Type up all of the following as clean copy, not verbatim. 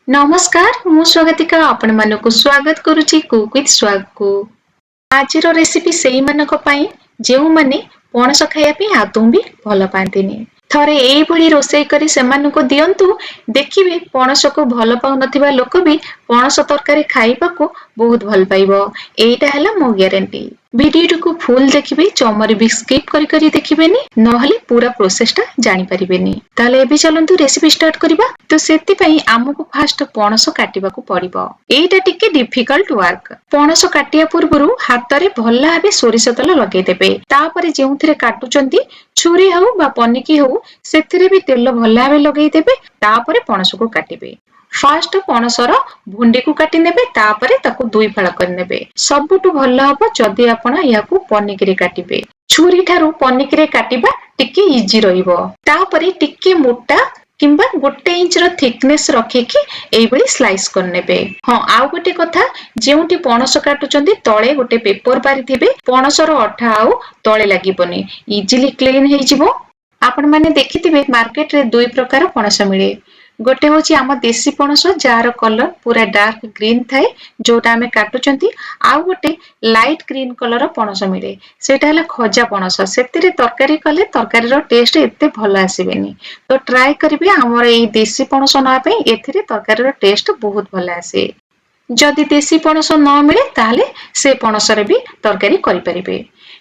नमस्कार मु स्वागतिका आपण मानकु स्वागत करूची कुक विथ स्वाग को। आजिर रेसिपी सेही मानक पई जेउ माने पणस खाया पे आदौ भी भल पांतिनी थरे एई भली रोसई करी सेमानकु दियंतु देखिबे पणस को भल पाउ नथिबा लोक भी पणस तरकारी खाइबा को बहुत भल पाइबो। एटा हला मो ग्यारंटी। वीडियो को फुल देखिबे चमरी भी स्किप करी करी देखिबेनी नहले पूरा प्रोसेस टा जानि परिबेनी। ताले एबे चलंतु रेसिपी स्टार्ट करिबा। तो सेति पई हमकु फास्ट पणस काटिबा को पड़िबो। एटा टिके डिफिकल्ट वर्क। पणस काटिया पूर्वरु हातरे भल्ला भाबे सोरिष तेल लगेइ देबे। तापरे जेउथिरे काटुचंती छुरी हउ बा पनिकी हउ सेथिरे भी तेल भल्ला भाबे लगेइ देबे। तापरे पणस को काटिबे। फास्ट पणसर भुंडी को काटी नेबे तापरे ताकू दुई फाळ कर नेबे। सबुटु भल्ला हबो जदि आपण याकू पनिकी रे काटिबे। छुरी ठारू पनिकी रे काटिबा टिके इजी रहिबो। तापरे टिके मोटा किंबा 1 इंच रो थिकनेस रखिकी एई बडी स्लाइस कर नेबे। हां आउ गोटे कथा जेउटी पणस काटुचंदी तळे गोटे पेपर पारि थिबे पणसर अठा आउ तळे लागिबोनी इजीली क्लीन हेइ जिवो। आपण माने देखिथिबे मार्केट रे दुई प्रकार पणस मिले। गोटे होची आम देसी पणस जार कलर पूरा डार्क ग्रीन थाए जोटा आमे काटुचंती आउ गोटे लाइट ग्रीन कलर पणस मिले सेटा हला खजा पणस सेतिरे तरकारी कले तरकारी रो टेस्ट एते भल आसीबेनी। तो ट्राई करिवे हमर एई देसी पणस ना पे एथिरे तरकारी रो टेस्ट बहुत भल आसे। जदि देसी पणस न मिले ताले से पणस रे भी तरकारी करि परिबे।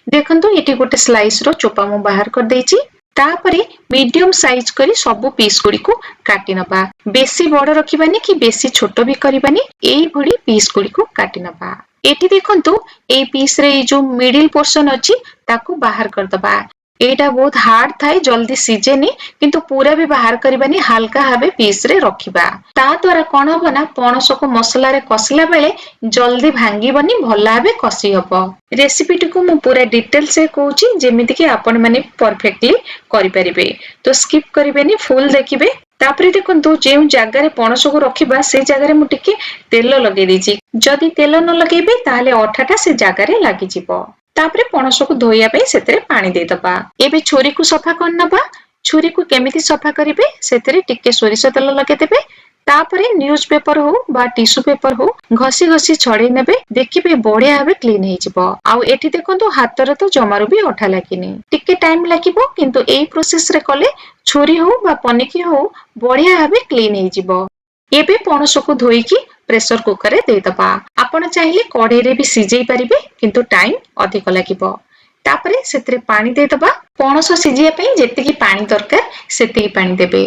देखंतु एटी गोटे स्लाइस रो चोपा मु बाहर कर देइची। तापरे मीडियम साइज करी सबु पीस गुडी को काटी नबा। बेसी बड़ रखिबानी कि बेसी छोटो भी करिबानी एई भडी पीस गुडी को काटी नबा। एटी देखंतु एई पीस रे जो मिडिल पोर्शन अछि ताकू बाहर कर दबा। एटा बहुत हार्ड थाए जल्दी सिजेनी किंतु पूरा भी बाहर करिबानी हल्का भाबे पीस रे रखिबा। ता द्वारा कोन होबना पणस को मसला रे कसला बेले जल्दी भांगीबनी भल्ला भाबे कसी हबो। रेसिपी टिकु मु पूरा डिटेल से कहूची जेमिति कि आपण माने परफेक्टली करि परिबे। तो स्किप करिबेनी फुल देखिबे। तापरे देखंतु जे जागा रे पणस को रखिबा से जागा रे मु टिके तेल लगेइ देछि। जदि तेल न लगेइबे ताले अठाटा से जागा रे लागि जिवो। तापरे पणस को धोइया पे सेतरे पानी दे दबा। एबे छोरी को सफा कर नबा। छुरी को केमिति सफा करिवे सेतरे टिके सोरिष तेल लगे देबे। तापरे न्यूज पेपर हो बा टिश्यू पेपर हो घसी घसी छड़े नेबे देखिबे बढ़िया भाबे क्लीन हेइ जिवो। आउ एठी देखंतु हातरे तो जमारु भी अठा लागिनी टिके टाइम लागिवो किंतु एई प्रोसेस रे कले छुरी हो बा पनिकी हो बढ़िया भाबे क्लीन हेइ जिवो। एबे पणस को धोइकी प्रेशर कुकर रे दे दबा। आपण चाहिले कढ़ाई रे भी सिजेई परिबे किंतु टाइम अधिक लागिवो। तापरे सेतरे पानी दे दबा। पणस सिजिया पई जेतिकी पानी दरकार सेतिकी पानी देबे।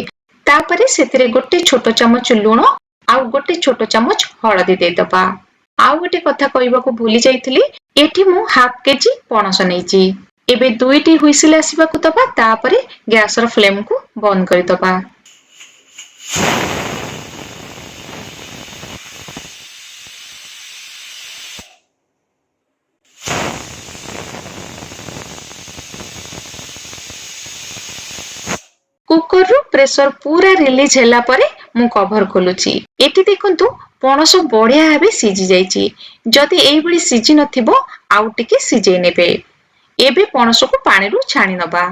तापरे सेतरे गोटे छोटो चमच लूण आउ गोटे छोटो चमच हळदी दे दबा। आउ गोटे कथा कहबा को भूली जाइथिली एठी मु हाफ केजी पणस नेइची। एबे दुईटी हुइसिल आसीबा को दबा तापरे गैस रो फ्लेम को बंद कर दबा। कुकर रो प्रेशर पूरा रिलीज हैला परे मु कवर खोलुची। एटी देखंतु पणस बढ़िया भाबे सिजी जाइची। जदि एई भली सिजी नथिबो आउ टिके सिजेइ नेबे। एबे पणस को पानी रु छाणी नबा।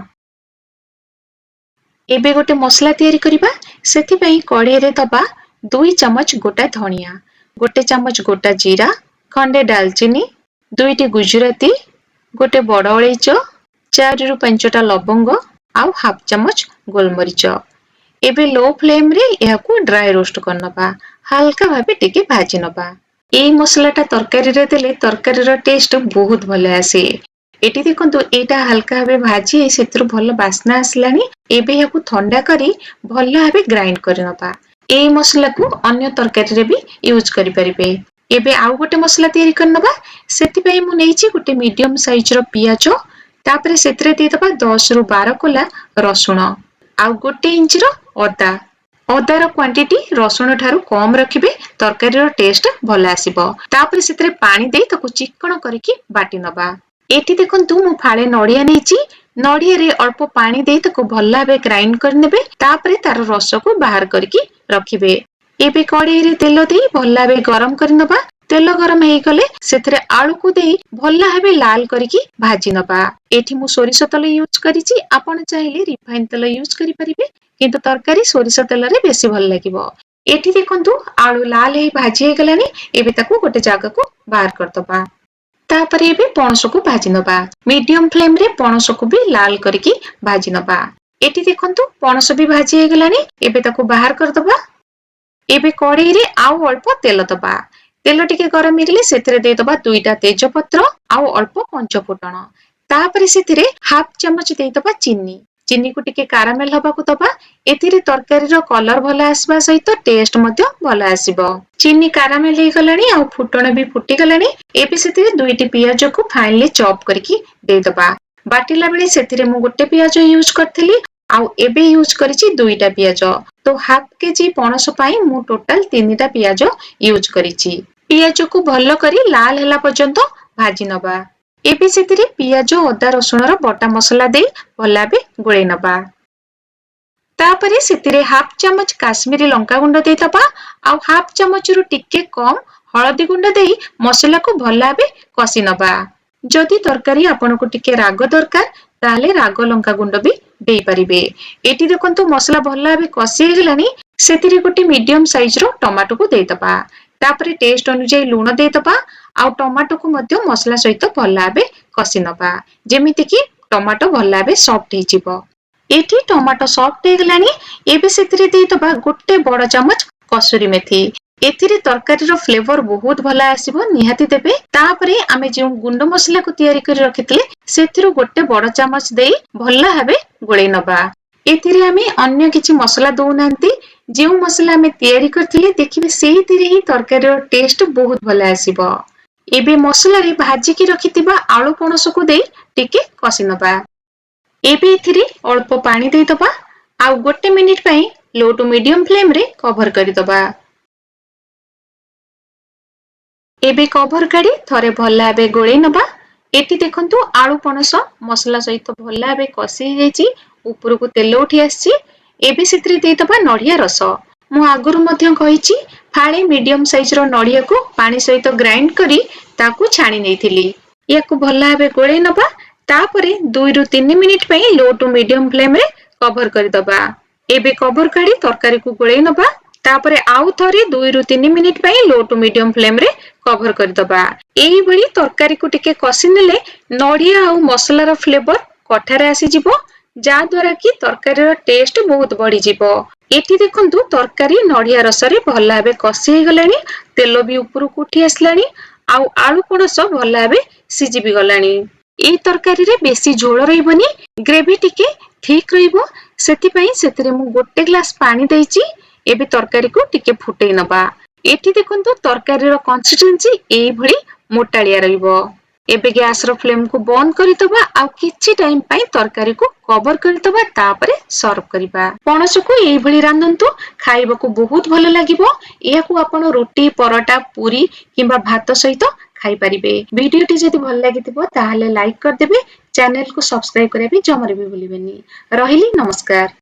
एबे गोटे मसला तयारी करिबा। सेथि पई कढ़ाई रे दबा 2 चमच गोटा धनिया, गोटे चमच गोटा जीरा, खंडे दालचीनी, 2टी गुजराती, गोटे बड़ इलायची, 4 रु 5टा लवंग आउ हाफ चमच गोलमरीच। एबे लो फ्लेम रे याकू ड्राई रोस्ट करनबा। हल्का भाबे टिके भाजी नबा। एई मसलाटा तरकारी रे देले तरकारी रो टेस्ट बहुत भले आसे। एटी देखंतु एटा हल्का भाबे भाजी सेत्रु भल बास्ना आसलानी। एबे याकू ठंडा करी भल भाबे ग्राइंड करनबा। एई मसला को अन्य तरकारी रे भी यूज करि परिबे। एबे आउ गोटे मसला तयारी करनबा। सेति पई मु नेइची गोटे मीडियम साइज रो पियाज। तापरे सेतरे दे दबा 10 रु 12 कोला रसुण आउ 1 इंच रो अदा। अदा रो क्वांटिटी रसुण ठारू कम रखिबे तरकारी रो टेस्ट भल आसीबो। तापरे सेतरे पानी देई ताकू चिकण करिकि बाटी नबा। एठी देखंतु मु फाळे नडिया नेइची। नडिया रे अल्प पानी देई ताकू भल भाबे ग्राइंड कर नेबे। तापरे तार रस को बाहर करिकि रखिबे। एबे कढ़ाई रे तेल देई भल भाबे गरम कर नबा। तेल गरम हेई गले सेथरे आलू को देई भल भाबे लाल करिकि भाजी नबा। एठी मु सोरिष तेल यूज करिछि। आपण चाहिले रिफाइन तेल यूज करि परिबे किंतु तरकारी सोरिष तेल रे बेसी भल लागिबो। एठी देखंतु आलू लाल हे भाजी हे गलानी एबे ताकू गोटे जागा को बाहर करदबा तापरे एबे पणस को भाजी नबा मीडियम फ्लेम रे पणस को भी लाल करके भाजी नबा एठी देखंतु पणस भी भाजी हे गलानी एबे ताकू बाहर करदबा एबे कढ़ई रे आउ अल्प तेल दबा तेल टिके गरम हेले सेथिरे दे दबा दुईटा तेज पत्र आउ अल्प पंच फुटण तापरे सेथिरे हाफ चमच दे दबा चीनी को टिके कारामेल हबा को दबा एथिरे तरकारी रो कलर भलो आसबा सहित टेस्ट मध्य भलो आसीबो चीनी कारामेल हे गलानी आउ फुटण भी फुटी गलानी एबे सेथिरे दुईटी पियाज को फाइनली चॉप करके दे दबा बाटिला बेले सेथिरे मु गोटे पियाज यूज करथिली आउ एबे यूज करिछि दुईटा पियाज तो हाफ केजी पणस पाई मु टोटल 3टा पियाज यूज करिछि पियाज को भलो करी लाल हला पर्यंत भाजी नबा एबे सेथिरे पियाज अदा रसुण रो बटा मसला दे भलाबे गोळै नबा तापरे सेथिरे हाफ चमच काश्मीरी लंका गुंड दे दबा आउ हाफ चमच रु टिके कम हळदी गुंड दे मसला को भलाबे कसी नबा जदि तरकारी आपन को टिके राग दरकार ताले राग लंका गुंड भी दे परिबे एटी देखंतु मसला भलाबे कसी हे गलानी सेथिरे गोटे मीडियम साइज रो टमाटो को दे दबा तापरे टेस्ट अनुसार लूण दे दबा आउ टमाटो को मध्य मसला सहित भलाबे कसी नबा जेमिति कि टमाटो भलाबे सॉफ्ट हे जिवो एठी टमाटो सॉफ्ट हे गलानी एबे सेथिरे दे दबा गोटे बड़ चमच कसुरी मेथी एथिरे तरकारी रो फ्लेवर बहुत भला आसीबो निहाती देबे तापरे आमे जे गुंड मसला को तयारी कर रखितले सेथिरो गोटे बड़ चमच देई भल्ला भाबे गोळै नबा एथिरे आमे अन्य किछि मसला दउ नांती जे मसला आमे तयारी करथिले देखिबे सेहितिरे ही तरकारी रो टेस्ट बहुत भला आसीबो एबे मसला रे भाजी की रखितिबा आलू पणस को देई टिके कसी नबा एबे एथिरे अल्प पानी देई दबा आउ गोटे मिनिट पई लो टू मीडियम फ्लेम रे कवर करि दबा एबे कवर काढी थरे भल्ला बे गोळै नबा एटी देखंतु आलू पणस मसला सहित भल्ला बे कसी जाईची ऊपर को तेल उठी आसी एबे सेत्रे दे दबा नडिया रस मु आगुरु मध्य कहिची फाळे मीडियम साइज रो नडिया को पानी सहित ग्राइंड करी ताकू छाणी नेथिली याकू भल्ला बे गोळै नबा तापरे 2 रु 3 मिनिट पई लो टू मीडियम फ्लेम रे कवर करि दबा एबे कवर काढी तरकारी को गोळै नबा तापरे आउ थरे 2 रु 3 मिनिट पई लो टू मीडियम फ्लेम रे कवर कर दबा एही बळी तरकारी को टिके कसी नेले नडिया आ मसला रो फ्लेवर कठारे आसी जिवो जा द्वारा कि तरकारी रो टेस्ट बहुत बढ़ी जिवो एठी देखंतु तरकारी नडिया रस रे भल्ला बे कसी हे गलानी तेल भी ऊपर को उठी आसलानी आ आलू पणस भल्ला बे सिजी भी गलानी ए तरकारी रे बेसी झोल रहिबनी ग्रेवी टिके ठीक रहिबो सेति पई सेतिरे मु गोटे ग्लास पानी देइची एबे तरकारी को टिके फुटै नबा एठी देखंतु तरकारी रो कंसिस्टेंसी एई भଳି मोटालिया रहिबो एबे गैस रो फ्लेम को बंद करि दबा आ किछि टाइम पई तरकारी को कवर करि दबा तापरे सर्व करिबा पणस को एई भଳି रांधंतु खाइबा को बहुत भलो लागिबो एयाकू आपण रोटी परोटा पूरी किबा भात सहित खाइ परिबे वीडियो टी जदि भल लागितिबो ताहाले लाइक कर देबे चैनल को सब्सक्राइब करे भी जमरे भी भूलिबेनी रहिली नमस्कार।